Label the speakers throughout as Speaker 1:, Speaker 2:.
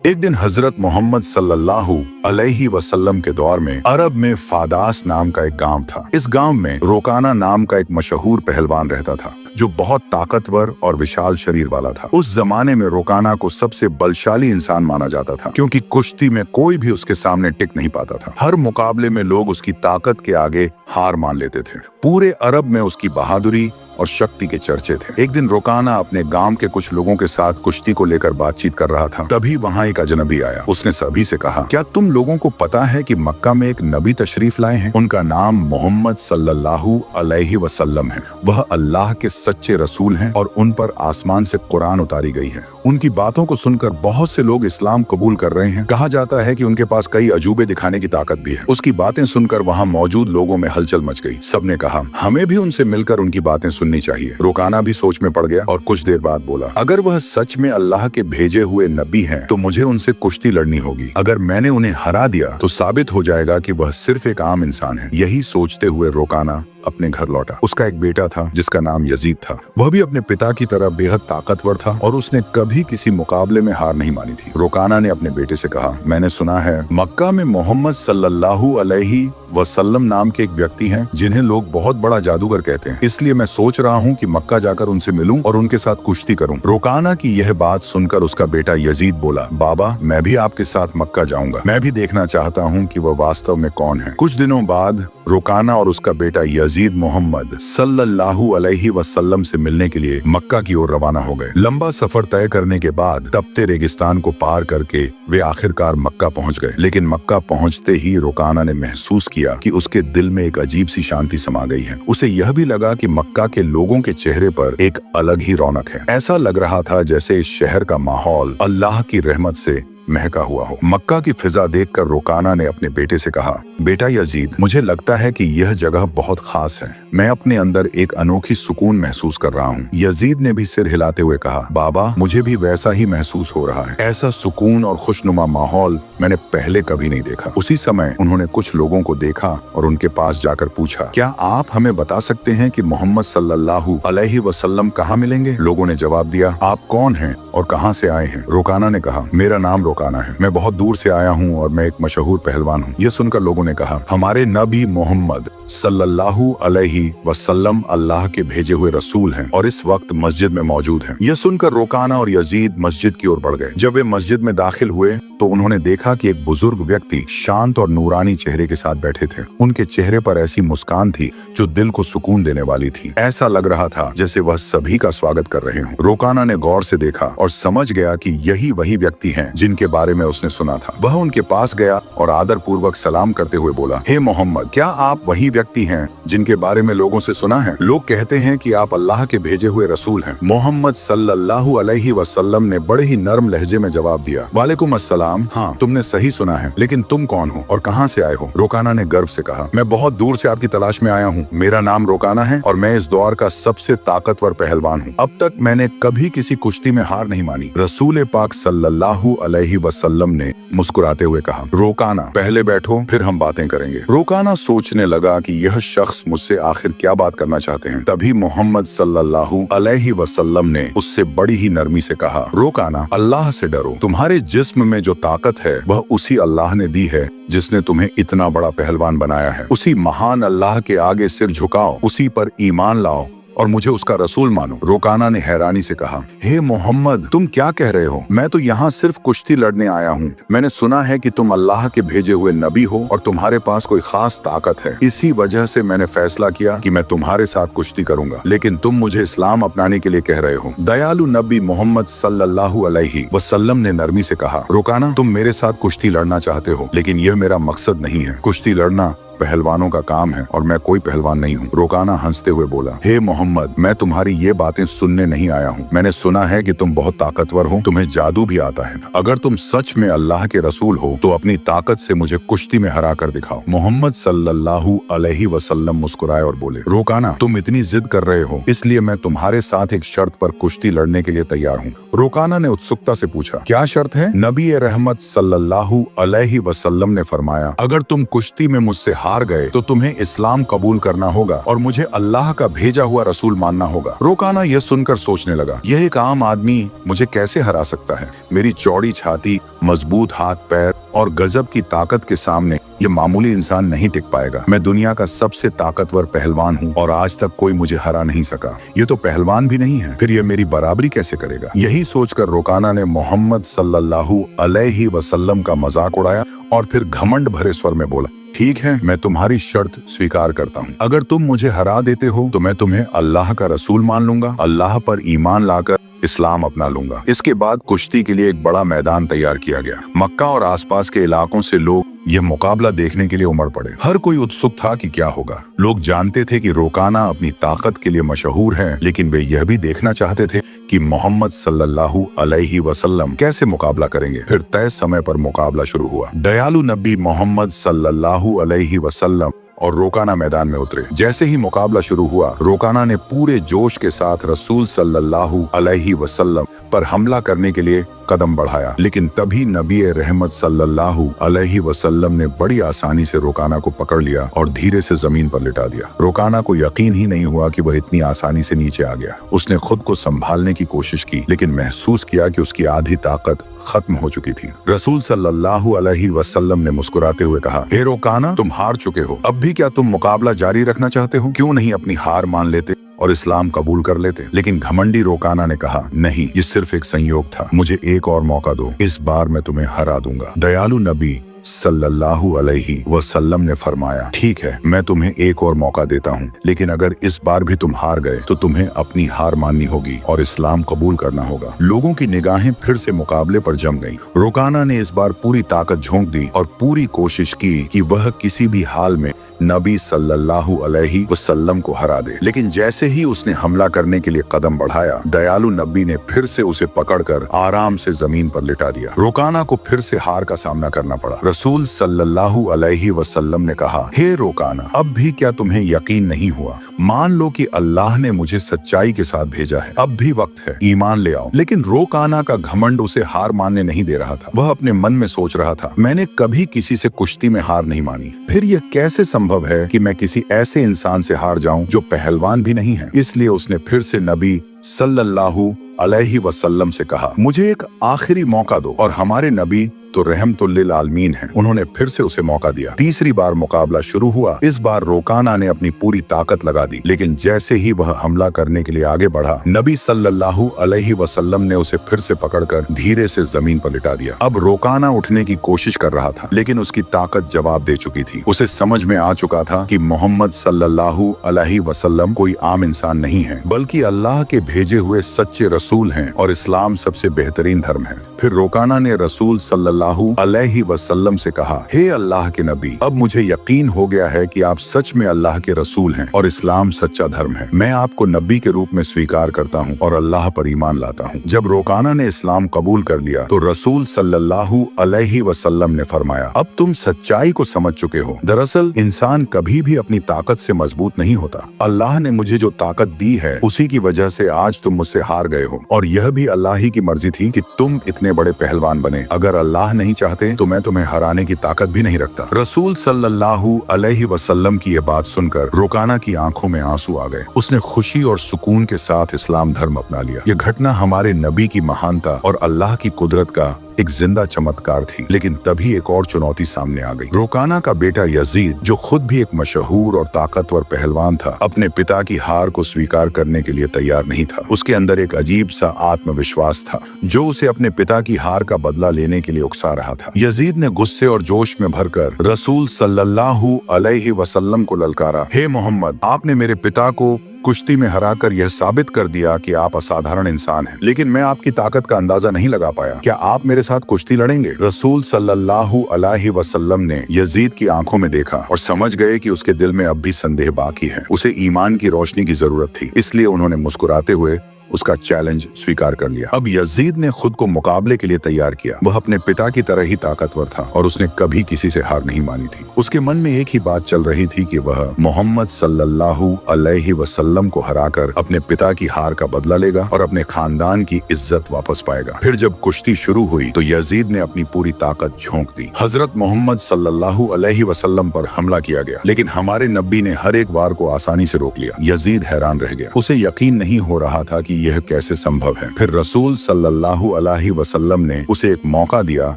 Speaker 1: एक दिन हजरत मोहम्मद सल्लल्लाहु अलैहि वसल्लम के दौर में अरब में फादास नाम का एक गांव था। इस गांव में रोकाना नाम का एक मशहूर पहलवान रहता था जो बहुत ताकतवर और विशाल शरीर वाला था। उस जमाने में रोकाना को सबसे बलशाली इंसान माना जाता था क्योंकि कुश्ती में कोई भी उसके सामने टिक नहीं पाता था। हर मुकाबले में लोग उसकी ताकत के आगे हार मान लेते थे। पूरे अरब में उसकी बहादुरी और शक्ति के चर्चे थे। एक दिन रोकाना अपने गांव के कुछ लोगों के साथ कुश्ती को लेकर बातचीत कर रहा था। तभी वहां एक अजनबी आया। उसने सभी से कहा, क्या तुम लोगों को पता है कि मक्का में एक नबी तशरीफ लाए हैं? उनका नाम मोहम्मद सल्लल्लाहु अलैहि वसल्लम है। वह अल्लाह के सच्चे रसूल हैं और उन पर आसमान से कुरान उतारी गई है। उनकी बातों को सुनकर बहुत से लोग इस्लाम कबूल कर रहे हैं। कहा जाता है कि उनके पास कई अजूबे दिखाने की ताकत भी है। उसकी बातें सुनकर वहाँ मौजूद लोगों में हलचल मच गई। सबने कहा, हमें भी उनसे मिलकर उनकी बातें सुननी चाहिए। रोकाना भी सोच में पड़ गया और कुछ देर बाद बोला, अगर वह सच में अल्लाह के भेजे हुए नबी हैं, तो मुझे उनसे कुश्ती लड़नी होगी। अगर मैंने उन्हें हरा दिया तो साबित हो जाएगा कि वह सिर्फ एक आम इंसान है। यही सोचते हुए रोकाना अपने घर लौटा। उसका एक बेटा था जिसका नाम यजीद था। वह भी अपने पिता की तरह बेहद ताकतवर था और उसने कभी किसी मुकाबले में हार नहीं मानी थी। रोकाना ने अपने बेटे से कहा, मैंने सुना है मक्का में मोहम्मद सल्लल्लाहु अलैहि वसल्लम नाम के एक व्यक्ति हैं जिन्हें लोग बहुत बड़ा जादूगर कहते हैं। इसलिए मैं सोच रहा हूँ कि मक्का जाकर उनसे मिलूं और उनके साथ कुश्ती करूं। रोकाना की यह बात सुनकर उसका बेटा यजीद बोला, बाबा मैं भी आपके साथ मक्का जाऊंगा। मैं भी देखना चाहता हूँ कि वह वास्तव में कौन है। कुछ दिनों बाद रोकाना और उसका बेटा यजीद मोहम्मद सल्लल्लाहु अलैहि वसल्लम से मिलने के लिए मक्का की ओर रवाना हो गए। लंबा सफर तय करने के बाद तपते रेगिस्तान को पार करके वे आखिरकार मक्का पहुंच गए। लेकिन मक्का पहुंचते ही रोकाना ने महसूस किया कि उसके दिल में एक अजीब सी शांति समा गई है। उसे यह भी लगा कि मक्का के लोगों के चेहरे पर एक अलग ही रौनक है। ऐसा लग रहा था जैसे इस शहर का माहौल अल्लाह की रहमत से महका हुआ हो। मक्का की फिजा देखकर रोकाना ने अपने बेटे से कहा, बेटा यजीद, मुझे लगता है कि यह जगह बहुत खास है। मैं अपने अंदर एक अनोखी सुकून महसूस कर रहा हूँ। यजीद ने भी सिर हिलाते हुए कहा, बाबा मुझे भी वैसा ही महसूस हो रहा है। ऐसा सुकून और खुशनुमा माहौल मैंने पहले कभी नहीं देखा। उसी समय उन्होंने कुछ लोगों को देखा और उनके पास जाकर पूछा, क्या आप हमें बता सकते हैं कि मोहम्मद सल्लल्लाहु अलैहि वसल्लम कहाँ मिलेंगे? लोगों ने जवाब दिया, आप कौन हैं और कहाँ से आए हैं? रोकाना ने कहा, मेरा नाम रोकाना है। मैं बहुत दूर से आया हूँ और मैं एक मशहूर पहलवान हूँ। ये सुनकर लोगों ने कहा, हमारे नबी मोहम्मद सल्लल्लाहु अलैहि वसल्लम अल्लाह के भेजे हुए रसूल हैं और इस वक्त मस्जिद में मौजूद हैं। यह सुनकर रोकाना और यजीद मस्जिद की ओर बढ़ गए। जब वे मस्जिद में दाखिल हुए तो उन्होंने देखा कि एक बुजुर्ग व्यक्ति शांत और नूरानी चेहरे के साथ बैठे थे। उनके चेहरे पर ऐसी मुस्कान थी जो दिल को सुकून देने वाली थी। ऐसा लग रहा था जैसे वह सभी का स्वागत कर रहे हों। रोकाना ने गौर से देखा और समझ गया कि यही वही व्यक्ति हैं जिनके बारे में उसने सुना था। वह उनके पास गया और आदर पूर्वक सलाम करते हुए बोला, हे मोहम्मद, क्या आप वही व्यक्ति हैं जिनके बारे में लोगों से सुना है? लोग कहते हैं कि आप अल्लाह के भेजे हुए रसूल हैं। मोहम्मद सल्लल्लाहु अलैहि वसल्लम ने बड़े ही नर्म लहजे में जवाब दिया, वालेकुम अस्सलाम। हाँ, तुमने सही सुना है, लेकिन तुम कौन हो और कहाँ से आए हो? रोकाना ने गर्व से कहा, मैं बहुत दूर से आपकी तलाश में आया हूँ। मेरा नाम रोकाना है और मैं इस दौर का सबसे ताकतवर पहलवान हूँ। अब तक मैंने कभी किसी कुश्ती में हार नहीं मानी। रसूल पाक सल्लल्लाहु अलैहि वसल्लम ने मुस्कुराते हुए कहा, रोकाना पहले बैठो, फिर हम बातें करेंगे। रोकाना सोचने लगा कि यह शख्स मुझसे आखिर क्या बात करना चाहते हैं। तभी मोहम्मद सल्लल्लाहु अलैहि वसल्लम ने उससे बड़ी ही नरमी से कहा, रोकाना, अल्लाह से डरो। तुम्हारे जिस्म में जो ताकत है वह उसी अल्लाह ने दी है जिसने तुम्हें इतना बड़ा पहलवान बनाया है। उसी महान अल्लाह के आगे सिर झुकाओ, उसी पर ईमान लाओ और मुझे उसका रसूल मानो। रोकाना ने हैरानी से कहा, हे मोहम्मद, तुम क्या कह रहे हो? मैं तो यहाँ सिर्फ कुश्ती लड़ने आया हूँ। मैंने सुना है कि तुम अल्लाह के भेजे हुए नबी हो और तुम्हारे पास कोई खास ताकत है। इसी वजह से मैंने फैसला किया कि मैं तुम्हारे साथ कुश्ती करूंगा। लेकिन तुम मुझे इस्लाम अपनाने के लिए कह रहे हो। दयालु नबी मोहम्मद सल्लल्लाहु अलैहि वसल्लम ने नरमी से कहा, रोकाना, तुम मेरे साथ कुश्ती लड़ना चाहते हो, लेकिन यह मेरा मकसद नहीं है। कुश्ती लड़ना पहलवानों का काम है और मैं कोई पहलवान नहीं हूँ। रोकाना हंसते हुए बोला, हे मोहम्मद, मैं तुम्हारी ये बातें सुनने नहीं आया हूँ। मैंने सुना है कि तुम बहुत ताकतवर हो, तुम्हें जादू भी आता है। अगर तुम सच में अल्लाह के रसूल हो तो अपनी ताकत से मुझे कुश्ती में हरा कर दिखाओ। मोहम्मद सल्लल्लाहु अलैहि वसल्लम मुस्कुराए और बोले, रोकाना, तुम इतनी जिद कर रहे हो, इसलिए मैं तुम्हारे साथ एक शर्त पर कुश्ती लड़ने के लिए तैयार हूँ। रोकाना ने उत्सुकता से पूछा, क्या शर्त है? नबी रहमत सल्लल्लाहु अलैहि वसल्लम ने फरमाया, अगर तुम कुश्ती में मुझसे हार गए तो तुम्हें इस्लाम कबूल करना होगा और मुझे अल्लाह का भेजा हुआ रसूल मानना होगा। रोकाना यह सुनकर सोचने लगा, यह एक आम आदमी मुझे कैसे हरा सकता है? मेरी चौड़ी छाती, मजबूत हाथ पैर और गजब की ताकत के सामने ये मामूली इंसान नहीं टिक पाएगा। मैं दुनिया का सबसे ताकतवर पहलवान हूँ और आज तक कोई मुझे हरा नहीं सका। ये तो पहलवान भी नहीं है, फिर ये मेरी बराबरी कैसे करेगा? यही सोचकर रोकाना ने मोहम्मद सल्लल्लाहु अलैहि वसल्लम का मजाक उड़ाया और फिर घमंड भरे स्वर में बोला, ठीक है, मैं तुम्हारी शर्त स्वीकार करता हूँ। अगर तुम मुझे हरा देते हो तो मैं तुम्हें अल्लाह का रसूल मान लूंगा, अल्लाह पर ईमान लाकर इस्लाम अपना लूंगा। इसके बाद कुश्ती के लिए एक बड़ा मैदान तैयार किया गया। मक्का और आसपास के इलाकों से लोग यह मुकाबला देखने के लिए उमड़ पड़े। हर कोई उत्सुक था कि क्या होगा। लोग जानते थे कि रोकाना अपनी ताकत के लिए मशहूर है, लेकिन वे यह भी देखना चाहते थे कि मोहम्मद सल्लल्लाहु अलैहि वसल्लम कैसे मुकाबला करेंगे। फिर तय समय पर मुकाबला शुरू हुआ। दयालु नबी मोहम्मद सल्लल्लाहु अलैहि वसल्लम और रोकाना मैदान में उतरे। जैसे ही मुकाबला शुरू हुआ, रोकाना ने पूरे जोश के साथ रसूल सल्लल्लाहु अलैहि वसल्लम पर हमला करने के लिए कदम बढ़ाया, लेकिन तभी नबी रहमत सल्लल्लाहु अलैहि वसल्लम ने बड़ी आसानी से रोकाना को पकड़ लिया और धीरे से जमीन पर लिटा दिया। रोकाना को यकीन ही नहीं हुआ कि वह इतनी आसानी से नीचे आ गया। उसने खुद को संभालने की कोशिश की, लेकिन महसूस किया कि उसकी आधी ताकत खत्म हो चुकी थी। रसूल सल्लल्लाहु अलैहि वसल्लम ने मुस्कुराते हुए कहा, हे रोकाना, तुम हार चुके हो। अब भी क्या तुम मुकाबला जारी रखना चाहते हो? क्यों नहीं अपनी हार मान लेते और इस्लाम कबूल कर लेते? लेकिन घमंडी रोकाना ने कहा, नहीं, ये सिर्फ एक संयोग था, मुझे एक और मौका दो, इस बार मैं तुम्हें हरा दूंगा। दयालु नबी सल्लल्लाहु अलैहि वसल्लम ने फरमाया, ठीक है, मैं तुम्हें एक और मौका देता हूँ, लेकिन अगर इस बार भी तुम हार गए तो तुम्हें अपनी हार माननी होगी और इस्लाम कबूल करना होगा। लोगों की निगाहें फिर से मुकाबले पर जम गईं। रोकाना ने इस बार पूरी ताकत झोंक दी और पूरी कोशिश की कि वह किसी भी हाल में नबी सल्लल्लाहु अलैहि वसल्लम को हरा दे। लेकिन जैसे ही उसने हमला करने के लिए कदम बढ़ाया, दयालु नबी ने फिर से उसे पकड़कर आराम से जमीन पर लिटा दिया। रोकाना को फिर से हार का सामना करना पड़ा। रसूल सल्लल्लाहु अलैहि वसल्लम ने कहा, हे रोकाना, अब भी क्या तुम्हें यकीन नहीं हुआ? मान लो कि अल्लाह ने मुझे सच्चाई के साथ भेजा है, अब भी वक्त है, ईमान ले आओ। लेकिन रोकाना का घमंड उसे हार मानने नहीं दे रहा था। वह अपने मन में सोच रहा था, मैंने कभी किसी से कुश्ती में हार नहीं मानी, फिर यह कैसे संभव है कि मैं किसी ऐसे इंसान से हार जाऊं जो पहलवान भी नहीं है। इसलिए उसने फिर से नबी सल्लल्लाहु अलैहि वसल्लम से कहा, मुझे एक आखिरी मौका दो। और हमारे नबी तो रहमतुल्लिल आलमीन है, उन्होंने फिर से उसे मौका दिया। तीसरी बार मुकाबला शुरू हुआ। इस बार रोकाना ने अपनी पूरी ताकत लगा दी, लेकिन जैसे ही वह हमला करने के लिए आगे बढ़ा, नबी सल्लल्लाहु अलैहि वसल्लम ने उसे फिर से पकड़कर धीरे से जमीन पर लिटा दिया। अब रोकाना उठने की कोशिश कर रहा था, लेकिन उसकी ताकत जवाब दे चुकी थी। उसे समझ में आ चुका था कि मोहम्मद सल्लल्लाहु अलैहि वसल्लम कोई आम इंसान नहीं है, बल्कि अल्लाह के भेजे हुए सच्चे रसूल हैं और इस्लाम सबसे बेहतरीन धर्म है। फिर रोकाना ने रसूल सल्लल्लाहु अलैहि वसल्लम से कहा, हे अल्लाह के नबी, अब मुझे यकीन हो गया है कि आप सच में अल्लाह के रसूल हैं और इस्लाम सच्चा धर्म है। मैं आपको नबी के रूप में स्वीकार करता हूँ और अल्लाह पर ईमान लाता हूँ। जब रोकाना ने इस्लाम कबूल कर लिया तो रसूल सल्लल्लाहु अलैहि वसल्लम ने फरमाया, अब तुम सच्चाई को समझ चुके हो। दरअसल इंसान कभी भी अपनी ताकत से मजबूत नहीं होता। अल्लाह ने मुझे जो ताकत दी है, उसी की वजह से आज तुम मुझसे हार गए हो, और यह भी अल्लाह ही की मर्जी थी कि तुम इतने बड़े पहलवान बने। अगर अल्लाह नहीं चाहते तो मैं तुम्हें हराने की ताकत भी नहीं रखता। रसूल सल्लल्लाहु अलैहि वसल्लम की यह बात सुनकर रोकाना की आंखों में आंसू आ गए। उसने खुशी और सुकून के साथ इस्लाम धर्म अपना लिया। यह घटना हमारे नबी की महानता और अल्लाह की कुदरत का एक जिंदा चमत्कार थी। लेकिन तभी एक और चुनौती सामने आ गई। रोकाना का बेटा यजीद, जो खुद भी एक मशहूर और ताकतवर पहलवान था, अपने पिता की हार को स्वीकार करने के लिए तैयार नहीं था। उसके अंदर एक अजीब सा आत्मविश्वास था जो उसे अपने पिता की हार का बदला लेने के लिए उकसा रहा था। यजीद ने गुस्से और जोश में भरकर रसूल सल्लल्लाहु अलैहि वसल्लम को ललकारा, हे मोहम्मद, आपने मेरे पिता को कुश्ती में हराकर यह साबित कर दिया कि आप असाधारण इंसान हैं, लेकिन मैं आपकी ताकत का अंदाजा नहीं लगा पाया। क्या आप मेरे साथ कुश्ती लड़ेंगे? रसूल सल्लल्लाहु अलैहि वसल्लम ने यजीद की आंखों में देखा और समझ गए कि उसके दिल में अब भी संदेह बाकी है। उसे ईमान की रोशनी की जरूरत थी, इसलिए उन्होंने मुस्कुराते हुए उसका चैलेंज स्वीकार कर लिया। अब यजीद ने खुद को मुकाबले के लिए तैयार किया। वह अपने पिता की तरह ही ताकतवर था और उसने कभी किसी से हार नहीं मानी थी। उसके मन में एक ही बात चल रही थी कि वह मोहम्मद सल्लल्लाहु अलैहि वसल्लम को हराकर अपने पिता की हार का बदला लेगा और अपने खानदान की इज्जत वापस पाएगा। फिर जब कुश्ती शुरू हुई तो यजीद ने अपनी पूरी ताकत झोंक दी। हजरत मोहम्मद सल्लल्लाहु अलैहि वसल्लम पर हमला किया गया, लेकिन हमारे नबी ने हर एक वार को आसानी से रोक लिया। यजीद हैरान रह गया। उसे यकीन नहीं हो रहा था कि यह कैसे संभव है। फिर रसूल सल्लल्लाहु अलैहि वसल्लम ने उसे एक मौका दिया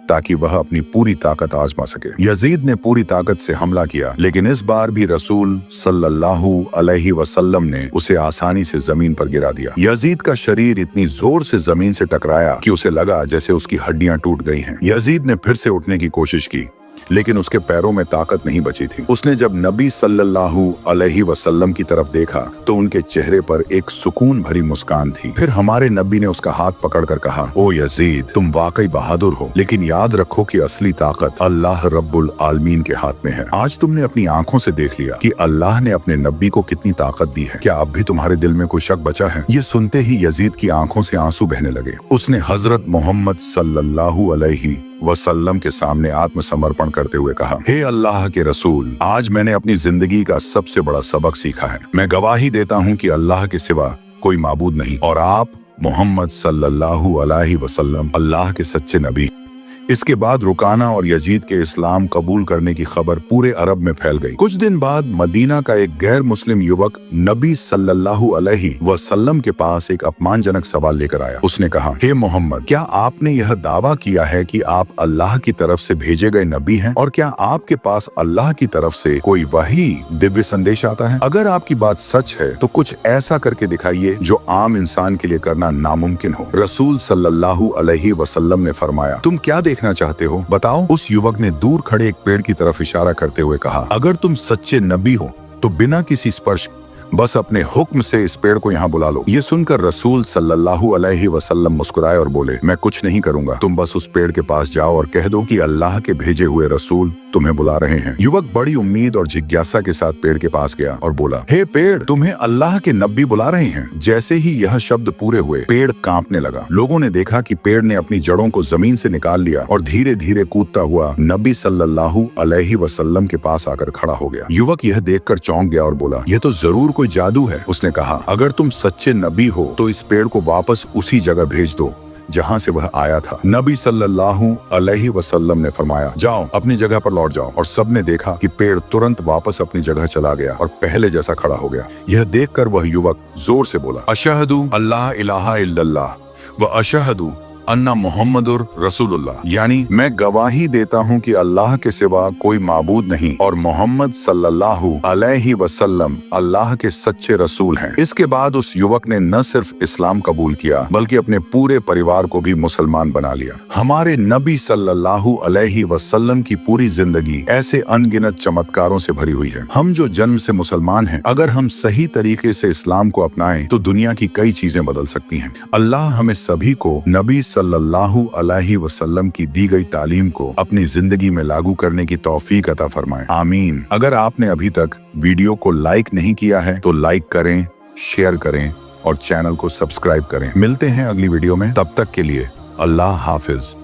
Speaker 1: ताकि वह अपनी पूरी ताकत आजमा सके। यजीद ने पूरी ताकत से हमला किया, लेकिन इस बार भी रसूल सल्लल्लाहु अलैहि वसल्लम ने उसे आसानी से जमीन पर गिरा दिया। यजीद का शरीर इतनी जोर से जमीन से टकराया कि उसे लगा जैसे उसकी हड्डियां टूट गई हैं। यजीद ने फिर से उठने की कोशिश की, लेकिन उसके पैरों में ताकत नहीं बची थी। उसने जब नबी सल्लल्लाहु अलैहि वसल्लम की तरफ देखा तो उनके चेहरे पर एक सुकून भरी मुस्कान थी। फिर हमारे नबी ने उसका हाथ पकड़कर कहा, ओ यजीद, तुम वाकई बहादुर हो, लेकिन याद रखो कि असली ताकत अल्लाह रब्बुल आलमीन के हाथ में है। आज तुमने अपनी आंखों से देख लिया कि अल्लाह ने अपने नबी को कितनी ताकत दी है। क्या अब भी तुम्हारे दिल में कोई शक बचा है? ये सुनते ही यजीद की आंखों से आंसू बहने लगे। उसने हजरत मोहम्मद सल्लल्लाहु अलैहि वसल्लम के सामने आत्मसमर्पण करते हुए कहा, हे अल्लाह के रसूल, आज मैंने अपनी जिंदगी का सबसे बड़ा सबक सीखा है। मैं गवाही देता हूँ कि अल्लाह के सिवा कोई माबूद नहीं और आप मोहम्मद सल्लल्लाहु अलैहि वसल्लम अल्लाह के सच्चे नबी। इसके बाद रुकाना और यजीद के इस्लाम कबूल करने की खबर पूरे अरब में फैल गई। कुछ दिन बाद मदीना का एक गैर मुस्लिम युवक नबी सल्लल्लाहु अलैहि वसल्लम के पास एक अपमानजनक सवाल लेकर आया। उसने कहा, हे मोहम्मद, क्या आपने यह दावा किया है कि आप अल्लाह की तरफ से भेजे गए नबी हैं? और क्या आपके पास अल्लाह की तरफ से कोई वही दिव्य संदेश आता है? अगर आपकी बात सच है तो कुछ ऐसा करके दिखाइए जो आम इंसान के लिए करना नामुमकिन हो। रसूल सल्लल्लाहु अलैहि वसल्लम ने फरमाया, तुम क्या देखना चाहते हो, बताओ। उस युवक ने दूर खड़े एक पेड़ की तरफ इशारा करते हुए कहा, अगर तुम सच्चे नबी हो तो बिना किसी स्पर्श बस अपने हुक्म से इस पेड़ को यहाँ बुला लो। ये सुनकर रसूल सल्लल्लाहु अलैहि वसल्लम मुस्कुराए और बोले, मैं कुछ नहीं करूंगा, तुम बस उस पेड़ के पास जाओ और कह दो कि अल्लाह के भेजे हुए रसूल तुम्हें बुला रहे हैं। युवक बड़ी उम्मीद और जिज्ञासा के साथ पेड़ के पास गया और बोला, हे पेड़, तुम्हें अल्लाह के नबी बुला रहे हैं। जैसे ही यह शब्द पूरे हुए, पेड़ कांपने लगा। लोगों ने देखा कि पेड़ ने अपनी जड़ों को जमीन से निकाल लिया और धीरे धीरे कूदता हुआ नबी सल्लल्लाहु अलैहि वसल्लम के पास आकर खड़ा हो गया। युवक यह देखकर चौंक गया और बोला, यह तो जरूर कोई जादू है। उसने कहा, अगर तुम सच्चे नबी हो तो इस पेड़ को वापस उसी जगह भेज दो जहाँ से वह आया था। नबी सल्लल्लाहु अलैहि वसल्लम ने फरमाया, जाओ अपनी जगह पर लौट जाओ। और सबने देखा कि पेड़ तुरंत वापस अपनी जगह चला गया और पहले जैसा खड़ा हो गया। यह देखकर वह युवक जोर से बोला, अशहदु अल्लाह इलाहा इल्लल्लाह व अशहदु अन्ना मोहम्मदुर रसूलुल्लाह, यानी मैं गवाही देता हूँ कि अल्लाह के सिवा कोई माबूद नहीं और मोहम्मद सल्लल्लाहु अलैहि वसल्लम अल्लाह के सच्चे रसूल हैं। इसके बाद उस युवक ने न सिर्फ इस्लाम कबूल किया बल्कि अपने पूरे परिवार को भी मुसलमान बना लिया। हमारे नबी सल्लल्लाहु अलैहि वसल्लम की पूरी जिंदगी ऐसे अनगिनत चमत्कारों से भरी हुई है। हम जो जन्म से मुसलमान हैं, अगर हम सही तरीके से इस्लाम को अपनाएं तो दुनिया की कई चीजें बदल सकती हैं। अल्लाह हमें सभी को नबी सल्लल्लाहु अलैहि वसल्लम की दी गई तालीम को अपनी जिंदगी में लागू करने की तौफीक अता फरमाए। आमीन। अगर आपने अभी तक वीडियो को लाइक नहीं किया है तो लाइक करें, शेयर करें और चैनल को सब्सक्राइब करें। मिलते हैं अगली वीडियो में, तब तक के लिए अल्लाह हाफिज।